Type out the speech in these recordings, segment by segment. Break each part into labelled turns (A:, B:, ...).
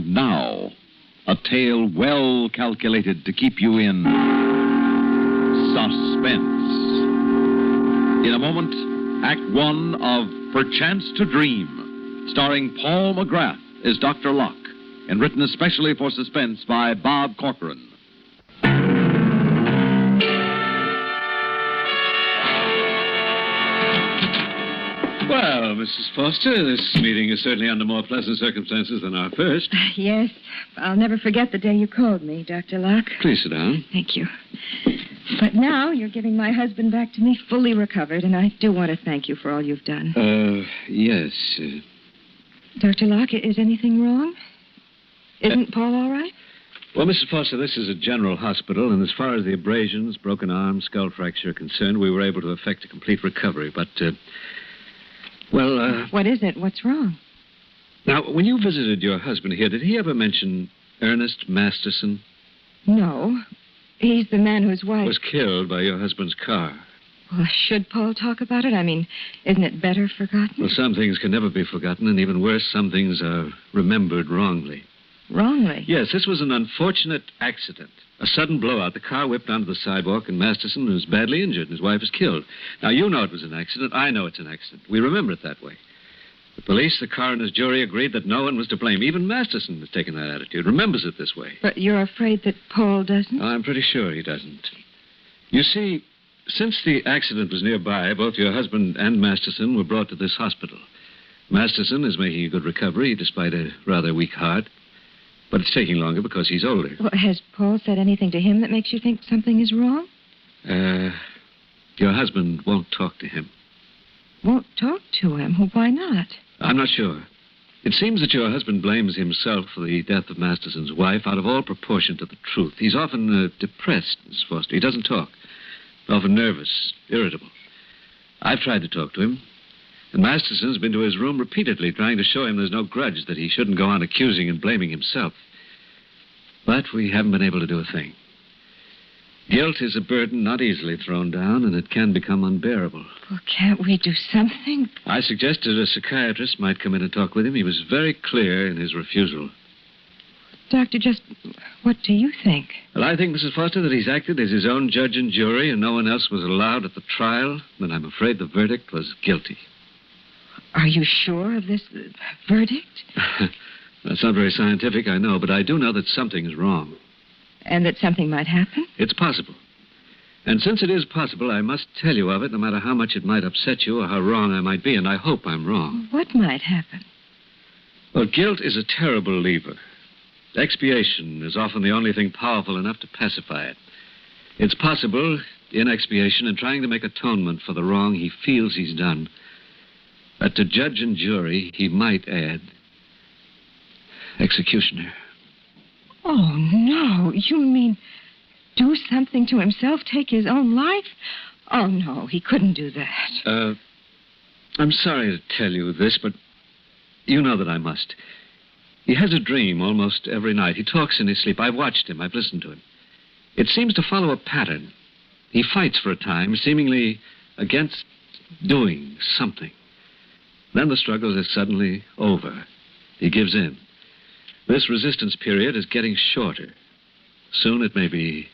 A: And now, a tale well calculated to keep you in suspense. In a moment, Act One of Perchance to Dream, starring Paul McGrath as Dr. Locke, and written especially for suspense by Bob Corcoran.
B: Well, Mrs. Foster, this meeting is certainly under more pleasant circumstances than our first.
C: Yes. I'll never forget the day you called me, Dr. Locke.
B: Please sit down.
C: Thank you. But now you're giving my husband back to me fully recovered, and I do want to thank you for all you've done.
B: Yes.
C: Dr. Locke, is anything wrong? Isn't Paul all right?
B: Well, Mrs. Foster, this is a general hospital, and as far as the abrasions, broken arm, skull fracture are concerned, we were able to effect a complete recovery. But,
C: What is it? What's wrong?
B: Now, when you visited your husband here, did he ever mention Ernest Masterson?
C: No. He's the man whose wife...
B: Was killed by your husband's car.
C: Well, should Paul talk about it? I mean, isn't it better forgotten?
B: Well, some things can never be forgotten, and even worse, some things are remembered wrongly.
C: Wrongly?
B: Yes, this was an unfortunate accident. A sudden blowout. The car whipped onto the sidewalk, and Masterson was badly injured, and his wife was killed. Now, you know it was an accident. I know it's an accident. We remember it that way. The police, the coroner's jury agreed that no one was to blame. Even Masterson has taken that attitude, remembers it this way.
C: But you're afraid that Paul doesn't?
B: I'm pretty sure he doesn't. You see, since the accident was nearby, both your husband and Masterson were brought to this hospital. Masterson is making a good recovery, despite a rather weak heart. But it's taking longer because he's older.
C: Well, has Paul said anything to him that makes you think something is wrong?
B: Your husband won't talk to him.
C: Won't talk to him? Well, why not?
B: I'm not sure. It seems that your husband blames himself for the death of Masterson's wife out of all proportion to the truth. He's often depressed, Miss Foster. He doesn't talk. Often nervous, irritable. I've tried to talk to him. And Masterson's been to his room repeatedly, trying to show him there's no grudge, that he shouldn't go on accusing and blaming himself. But we haven't been able to do a thing. Guilt is a burden not easily thrown down, and it can become unbearable.
C: Well, can't we do something?
B: I suggested a psychiatrist might come in and talk with him. He was very clear in his refusal.
C: Doctor, just what do you think?
B: Well, I think, Mrs. Foster, that he's acted as his own judge and jury, and no one else was allowed at the trial, and I'm afraid the verdict was guilty.
C: Are you sure of this verdict?
B: That's not very scientific, I know, but I do know that something is wrong.
C: And that something might happen?
B: It's possible. And since it is possible, I must tell you of it, no matter how much it might upset you or how wrong I might be, and I hope I'm wrong.
C: What might happen?
B: Well, guilt is a terrible lever. Expiation is often the only thing powerful enough to pacify it. It's possible, in expiation and trying to make atonement for the wrong he feels he's done, that to judge and jury, he might add executioner.
C: Oh, no. You mean do something to himself, take his own life? Oh, no, he couldn't do that.
B: I'm sorry to tell you this, but you know that I must. He has a dream almost every night. He talks in his sleep. I've watched him. I've listened to him. It seems to follow a pattern. He fights for a time, seemingly against doing something. Then the struggle is suddenly over. He gives in. This resistance period is getting shorter. Soon it may be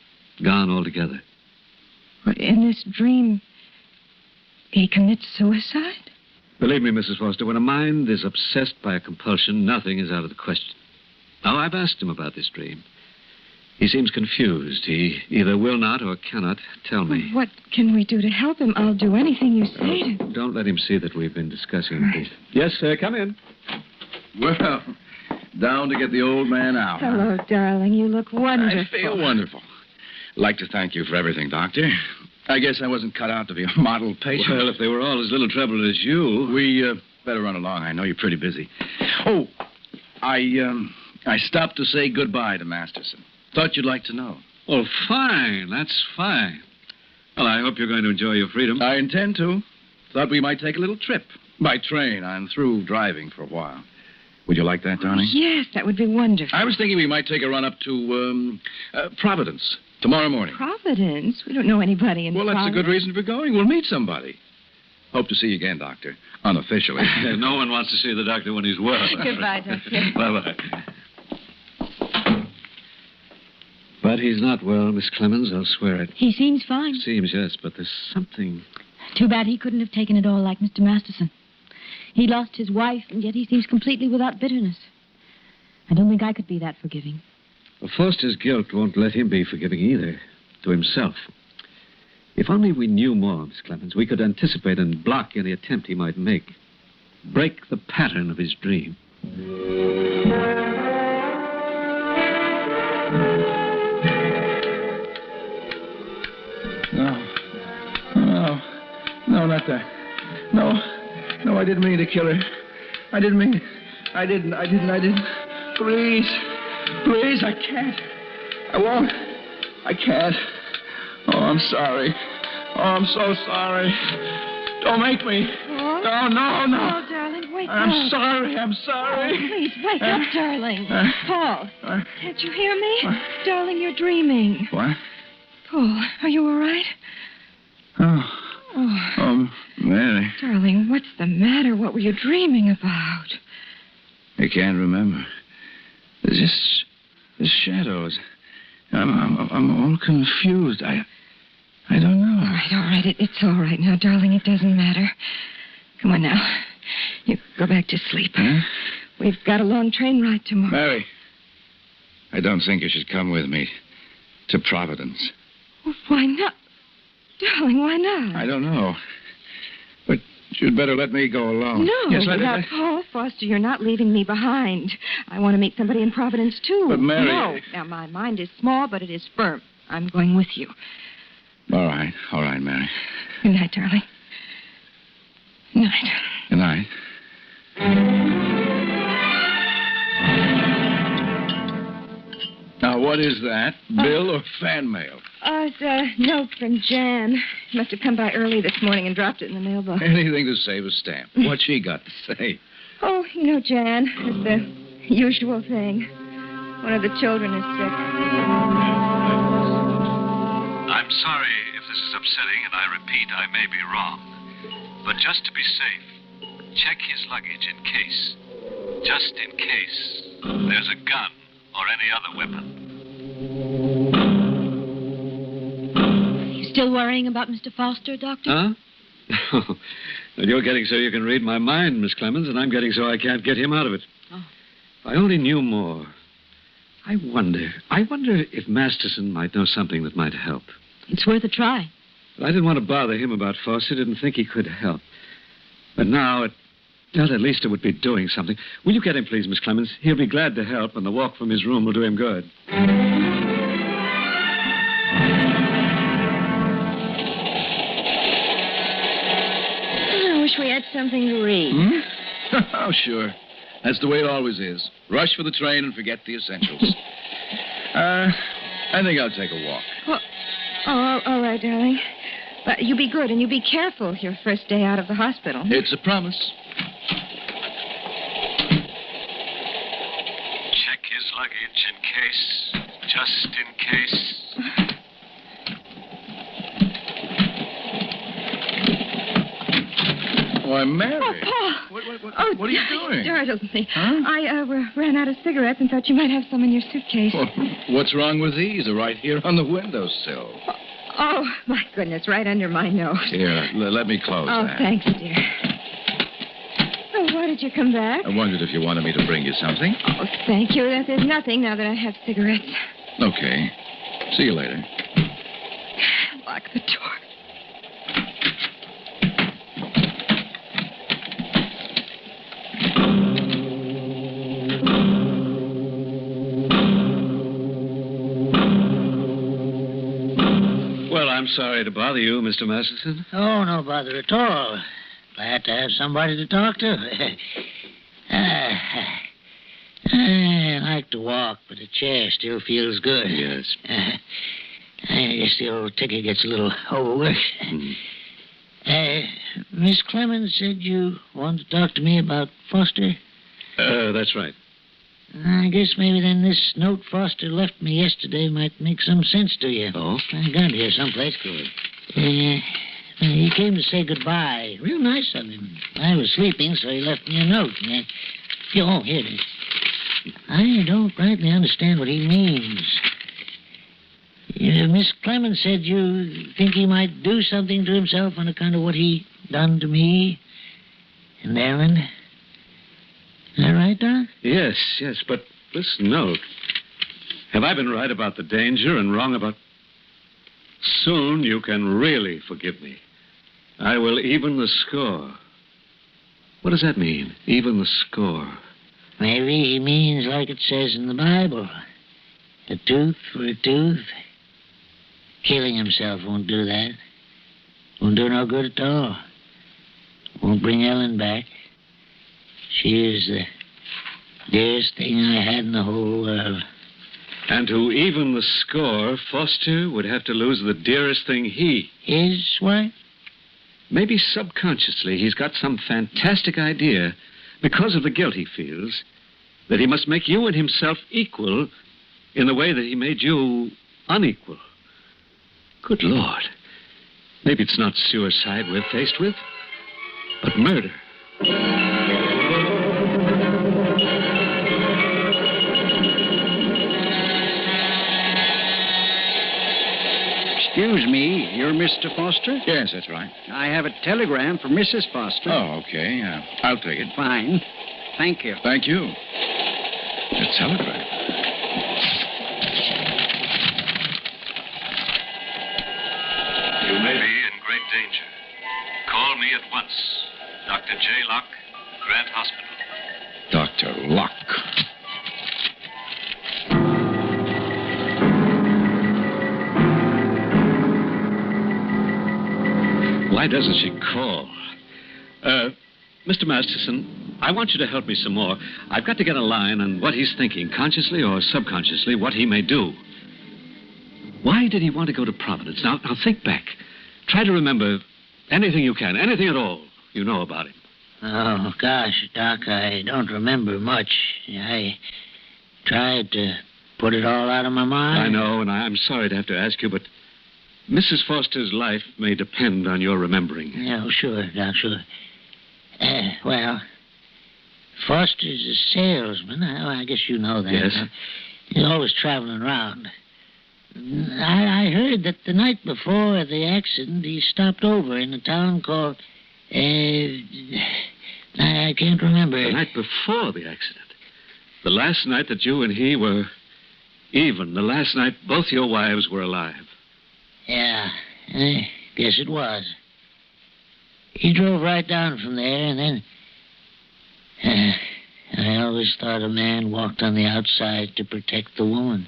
B: gone altogether.
C: But in this dream, he commits suicide?
B: Believe me, Mrs. Foster, when a mind is obsessed by a compulsion, nothing is out of the question. Now, I've asked him about this dream. He seems confused. He either will not or cannot tell me.
C: What can we do to help him? I'll do anything you say.
B: Don't let him see that we've been discussing this. Yes, sir, come in.
D: Well, down to get the old man out.
C: Hello, darling. You look wonderful.
D: I feel wonderful. I'd like to thank you for everything, Doctor. I guess I wasn't cut out to be a model patient.
B: Well, if they were all as little trouble as you...
D: We better run along. I know you're pretty busy. Oh, I stopped to say goodbye to Masterson. Thought you'd like to know.
B: Oh, fine. That's fine. Well, I hope you're going to enjoy your freedom.
D: I intend to. Thought we might take a little trip. By train. I'm through driving for a while. Would you like that, darling?
C: Yes, that would be wonderful.
D: I was thinking we might take a run up to Providence tomorrow morning.
C: Providence? We don't know anybody in
D: Providence. Well, that's a good reason for going. We'll meet somebody. Hope to see you again, Doctor. Unofficially.
B: No one wants to see the doctor when he's well.
C: Goodbye, Doctor.
B: Bye-bye. But he's not well, Miss Clemens. I'll swear it.
E: He seems fine.
B: Seems, yes, but there's something...
E: Too bad he couldn't have taken it all like Mr. Masterson. He lost his wife, and yet he seems completely without bitterness. I don't think I could be that forgiving.
B: Well, Foster's guilt won't let him be forgiving either, to himself. If only we knew more, Miss Clemens, we could anticipate and block any attempt he might make. Break the pattern of his dream.
D: No, not that. No, I didn't mean to kill her. I didn't. Please, I can't. I won't. I can't. Oh, I'm sorry. Oh, I'm so sorry. Don't make me.
C: Paul?
D: No.
C: Oh, darling, wake up.
D: I'm sorry.
C: Oh, please, wake up, darling. Paul, can't you hear me? Darling, you're dreaming.
D: What?
C: Paul, are you all right?
D: Oh, Mary.
C: Darling, what's the matter? What were you dreaming about?
D: I can't remember. There's just shadows. I'm all confused. I don't know.
C: All right. It's all right now, darling. It doesn't matter. Come on now. You go back to sleep.
D: Huh?
C: We've got a long train ride tomorrow.
D: Mary, I don't think you should come with me to Providence.
C: Well, why not? Darling, why not?
D: I don't know. But you'd better let me go alone.
C: No,
D: Yes, let
C: without Paul Foster, you're not leaving me behind. I want to meet somebody in Providence, too.
D: But, Mary...
C: No. Now, my mind is small, but it is firm. I'm going with you.
D: All right, Mary.
C: Good night, darling. Good night.
D: Good night. Now, what is that? Bill or fan mail?
C: It's a note from Jan. Must have come by early this morning and dropped it in the mailbox.
D: Anything to save a stamp. What's she got to say?
C: Oh, you know, Jan, it's the usual thing. One of the children is sick.
B: I'm sorry if this is upsetting, and I repeat, I may be wrong. But just to be safe, check his luggage in case. Just in case there's a gun or any other weapon.
E: You still worrying about Mr. Foster, Doctor?
B: Huh? Well, you're getting so you can read my mind, Miss Clemens, and I'm getting so I can't get him out of it.
E: Oh.
B: If I only knew more. I wonder if Masterson might know something that might help.
E: It's worth a try.
B: But I didn't want to bother him about Foster. Didn't think he could help. But now, at least it would be doing something. Will you get him, please, Miss Clemens? He'll be glad to help, and the walk from his room will do him good.
C: I wish we had something to read.
D: Oh, sure. That's the way it always is. Rush for the train and forget the essentials. I think I'll take a walk.
C: Oh, all right, darling. But you be good and you be careful your first day out of the hospital.
D: It's a promise.
B: Check his luggage in case. Just in case.
D: Why, Mary.
C: Oh, Paul.
D: What are you doing?
C: Startled me.
D: Huh?
C: I ran out of cigarettes and thought you might have some in your suitcase.
D: Well, what's wrong with these? They're right here on the windowsill.
C: Oh, my goodness, right under my nose.
D: Here, let me close
C: Oh,
D: that.
C: thanks, dear. Oh, why did you come back?
D: I wondered if you wanted me to bring you something.
C: Oh, thank you. There's nothing now that I have cigarettes.
D: Okay. See you later.
C: Lock the door.
B: Well, I'm sorry to bother you, Mr. Masterson.
F: Oh, no bother at all. Glad to have somebody to talk to. I like to walk, but the chair still feels good.
B: Yes.
F: I guess the old ticket gets a little overworked. Miss Clemens said you wanted to talk to me about Foster?
B: That's right.
F: I guess maybe then this note Foster left me yesterday might make some sense to you.
B: Oh?
F: I got it here someplace. Good. He came to say goodbye. Real nice of him. I was sleeping, so he left me a note. Oh, here it is. I don't rightly understand what he means. Miss Clemens said you think he might do something to himself on account of what he done to me and Ellen. Is that right, Doc?
B: Yes, but this note. Have I been right about the danger and wrong about... Soon you can really forgive me. I will even the score. What does that mean, even the score?
F: Maybe he means like it says in the Bible. A tooth for a tooth. Killing himself won't do that. Won't do no good at all. Won't bring Ellen back. She is the dearest thing I had in the whole world.
B: And to even the score, Foster would have to lose the dearest thing
F: His wife?
B: Maybe subconsciously he's got some fantastic idea, because of the guilt he feels, that he must make you and himself equal in the way that he made you unequal. Good Lord. Maybe it's not suicide we're faced with, but murder.
G: Excuse me, you're Mr. Foster?
D: Yes, that's right.
G: I have a telegram from Mrs. Foster.
D: Oh, okay. I'll take it.
G: Fine. Thank you.
D: Thank you. A telegram.
B: You may be in great danger. Call me at once. Dr. J. Locke, Grant Hospital.
D: Dr. Locke.
B: Why doesn't she call? Mr. Masterson, I want you to help me some more. I've got to get a line on what he's thinking, consciously or subconsciously, what he may do. Why did he want to go to Providence? Now think back. Try to remember anything you can, anything at all you know about him.
F: Oh, gosh, Doc, I don't remember much. I tried to put it all out of my mind.
B: I know, and I'm sorry to have to ask you, but Mrs. Foster's life may depend on your remembering.
F: No, sure, Doc, sure. Well, Foster's a salesman. I guess you know that.
B: Yes.
F: He's always traveling around. I heard that the night before the accident, he stopped over in a town called... I can't remember.
B: The night before the accident. The last night that you and he were even. The last night both your wives were alive.
F: Yeah, I guess it was. He drove right down from there, and then... I always thought a man walked on the outside to protect the woman.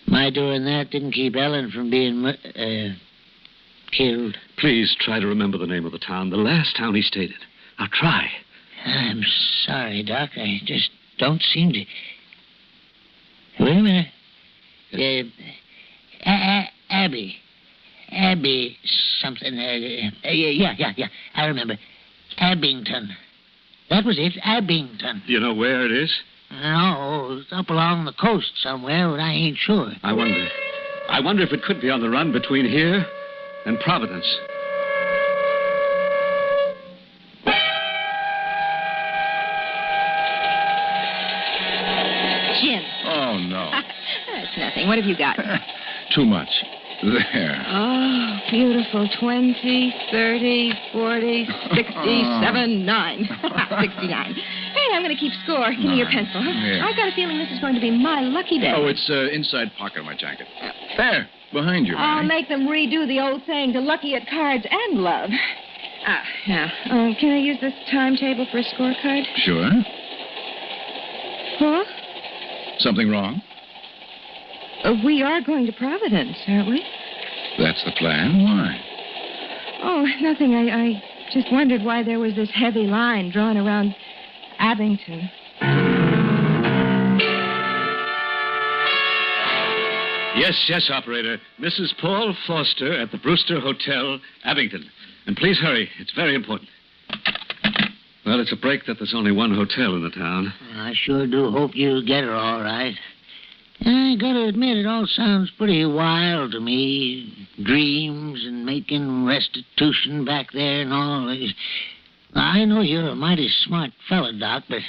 F: My doing that didn't keep Ellen from being killed.
B: Please try to remember the name of the town, the last town he stayed at. Now try.
F: I'm sorry, Doc. I just don't seem to... Wait a minute.
B: Yes.
F: Abby something. Yeah. I remember. Abington. That was it, Abington.
B: Do you know where it is?
F: No, it's up along the coast somewhere, but I ain't sure.
B: I wonder if it could be on the run between here and Providence.
C: Jim.
D: Oh, no.
C: That's nothing. What have you got?
D: Too much. There.
C: Oh, beautiful. 20, 30, 40, 67, 9. 69. Hey, I'm going to keep score. Give me your pencil, huh?
D: Here.
C: I've got a feeling this is going to be my lucky day.
D: Oh, it's inside pocket of my jacket. There, behind you,
C: I'll
D: Mary.
C: make them redo the old saying to lucky at cards and love. Now, can I use this timetable for a scorecard?
D: Sure.
C: Huh?
D: Something wrong?
C: We are going to Providence, aren't we?
D: That's the plan. Why?
C: Oh, nothing. I just wondered why there was this heavy line drawn around Abington.
B: Yes, operator. Mrs. Paul Foster at the Brewster Hotel, Abington. And please hurry. It's very important. Well, it's a break that there's only one hotel in the town.
F: I sure do hope you get her all right. I gotta admit, it all sounds pretty wild to me. Dreams and making restitution back there and all. I know you're a mighty smart fella, Doc, but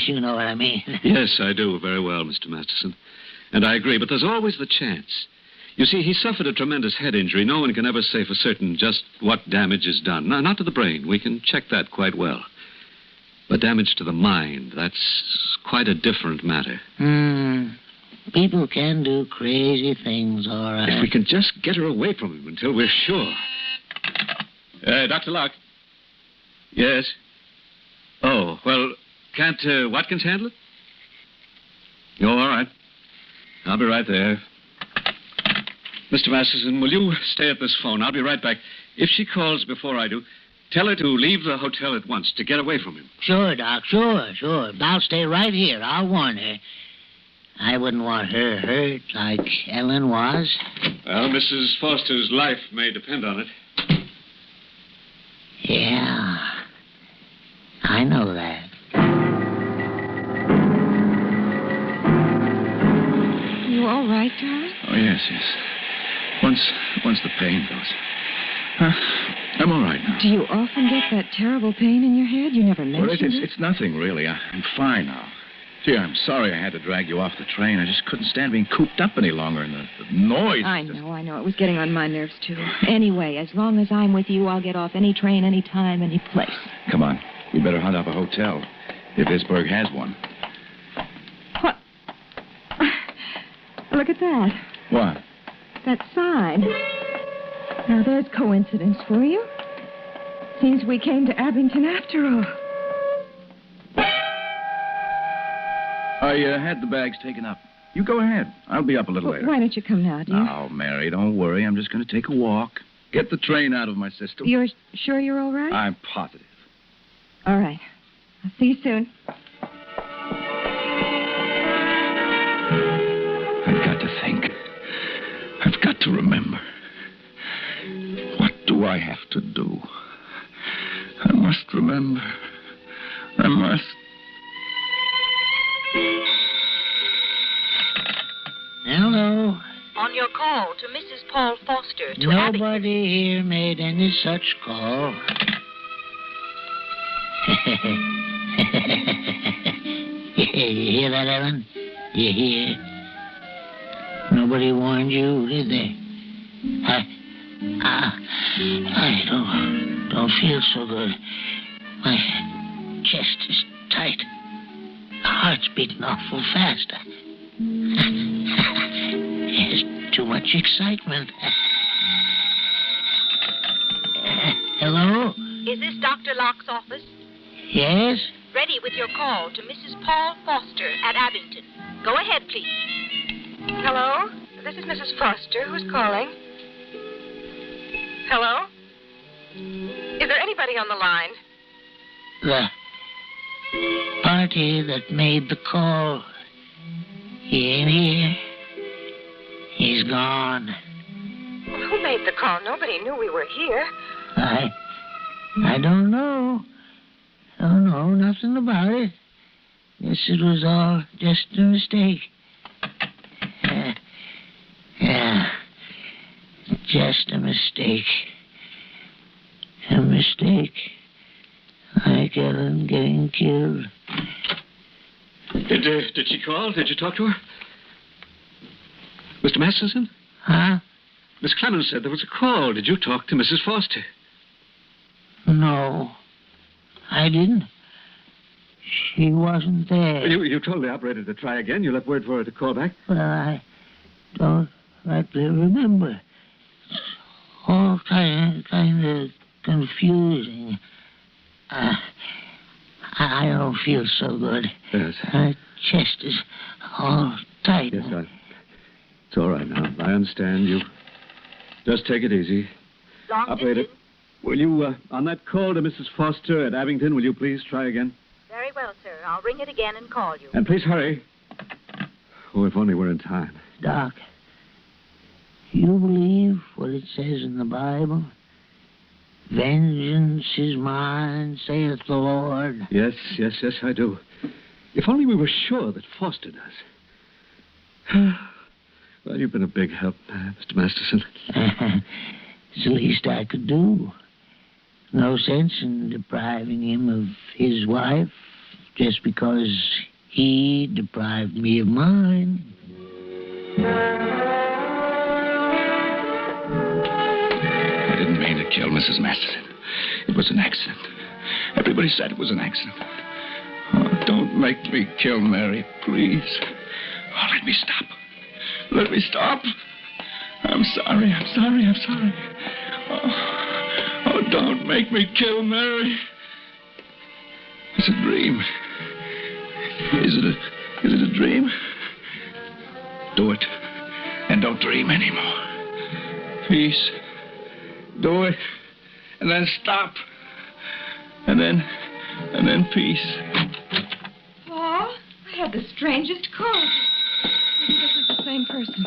F: you know what I mean.
B: Yes, I do very well, Mr. Masterson. And I agree, but there's always the chance. You see, he suffered a tremendous head injury. No one can ever say for certain just what damage is done. No, not to the brain. We can check that quite well. But damage to the mind, that's quite a different matter.
F: People can do crazy things, all right.
B: If we can just get her away from him until we're sure. Dr. Locke. Yes? Oh, well, can't Watkins handle it? Oh, all right. I'll be right there. Mr. Masterson, will you stay at this phone? I'll be right back. If she calls before I do, tell her to leave the hotel at once, to get away from him.
F: Sure, Doc, sure. I'll stay right here. I'll warn her. I wouldn't want her hurt like Ellen was.
B: Well, Mrs. Foster's life may depend on it.
F: Yeah, I know that.
C: You all right, darling?
D: Oh, yes. Once the pain goes. I'm all right now.
C: Do you often get that terrible pain in your head? You never mentioned
D: Well, it's nothing, really. I'm fine now. Gee, I'm sorry I had to drag you off the train. I just couldn't stand being cooped up any longer, and the noise...
C: I know. It was getting on my nerves, too. Anyway, as long as I'm with you, I'll get off any train, any time, any place.
D: Come on. We better hunt up a hotel, if Isberg has one.
C: What? Look at that.
D: What?
C: That sign. Now, there's coincidence for you. Seems we came to Abington after all.
D: I had the bags taken up. You go ahead. I'll be up a little later.
C: Why don't you come now, dear?
D: Oh, Mary, don't worry. I'm just going to take a walk. Get the train out of my system.
C: You're sure you're all right?
D: I'm positive.
C: All right. I'll see you soon.
D: I've got to think. I've got to remember. What do I have to do? I must remember. I must.
F: Hello.
H: On your call to Mrs. Paul Foster to Abington.
F: Nobody here made any such call. You hear that, Ellen? You hear? Nobody warned you, did they? I don't feel so good. My chest is tight. The heart's beating awful fast. There's too much excitement. Hello?
H: Is this Dr. Locke's office?
F: Yes?
H: Ready with your call to Mrs. Paul Foster at Abington. Go ahead, please.
C: Hello? This is Mrs. Foster. Who's calling? Hello? Is there anybody on the line?
F: The party that made the call. He ain't here. He's gone.
C: Who made the call? Nobody knew we were here.
F: I don't know. Don't know nothing about it. Guess it was all just a mistake. Yeah. Just a mistake. A mistake. Like Ellen getting killed.
B: Did she call? Did you talk to her? Mr. Masterson?
F: Huh?
B: Miss Clemens said there was a call. Did you talk to Mrs. Foster?
F: No. I didn't. She wasn't there.
B: You told the operator to try again. You left word for her to call back?
F: Well, I don't rightly remember. It's all kind of confusing. I don't feel so good.
B: Yes.
F: My chest is all tight.
B: Yes, it's all right now. I understand you. Just take it easy.
H: Long
B: Operator,
H: distance?
B: will you, on that call to Mrs. Foster at Abington, will you please try again?
H: Very well, sir. I'll ring it again and call you.
B: And please hurry. Oh, if only we're in time.
F: Doc, you believe what it says in the Bible? Vengeance is mine, saith the Lord.
B: Yes, I do. If only we were sure that Foster does. Well, you've been a big help, Mr. Masterson.
F: It's the least I could do. No sense in depriving him of his wife just because he deprived me of mine.
D: I didn't mean to kill Mrs. Masterson. It was an accident. Everybody said it was an accident. Oh, don't make me kill Mary, please. Oh, let me stop. Let me stop. I'm sorry. Oh, don't make me kill Mary. It's a dream. Is it a dream? Do it. And don't dream anymore. Peace. Do it. And then stop. And then peace.
C: Paul, I had the strangest call. Maybe this is the same person.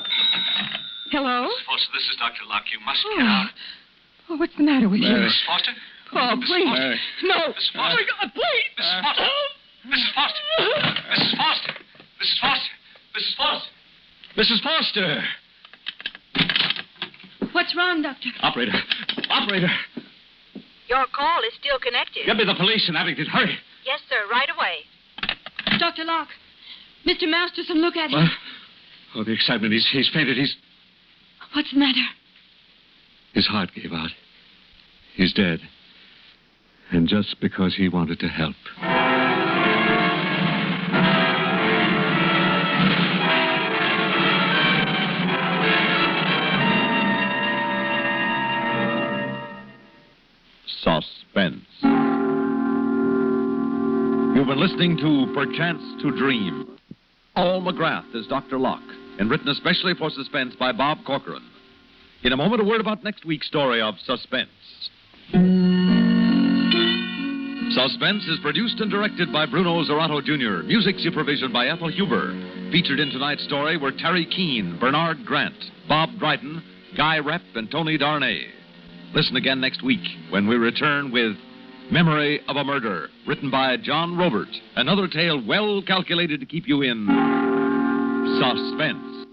C: Hello?
B: Mrs. Foster, this is Dr. Locke. You must
C: Oh.
B: get out.
C: Oh, what's the matter with
D: Mary.
C: you?
B: Mrs. Foster?
C: Paul, please.
D: Mary.
C: No.
B: Mrs. Foster.
C: Oh, my God, please.
B: Mrs. Foster. Mrs. Foster. Mrs. Foster. Mrs. Foster. Mrs. Foster. Mrs. Foster.
E: What's wrong, Doctor?
B: Operator.
H: Your call is still connected.
B: Get me the police in Abington. Hurry.
H: Yes, sir, right away.
E: Dr. Locke. Mr. Masterson, look at him.
B: What? Oh, the excitement. He's fainted.
E: What's the matter?
B: His heart gave out. He's dead. And just because he wanted to help.
A: Suspense. You've been listening to Perchance to Dream. Paul McGrath is Dr. Locke, and written especially for Suspense by Bob Corcoran. In a moment, a word about next week's story of Suspense. Suspense is produced and directed by Bruno Zerato Jr., music supervision by Ethel Huber. Featured in tonight's story were Terry Keane, Bernard Grant, Bob Dryden, Guy Rep, and Tony Darnay. Listen again next week when we return with Memory of a Murder, written by John Robert. Another tale well calculated to keep you in suspense.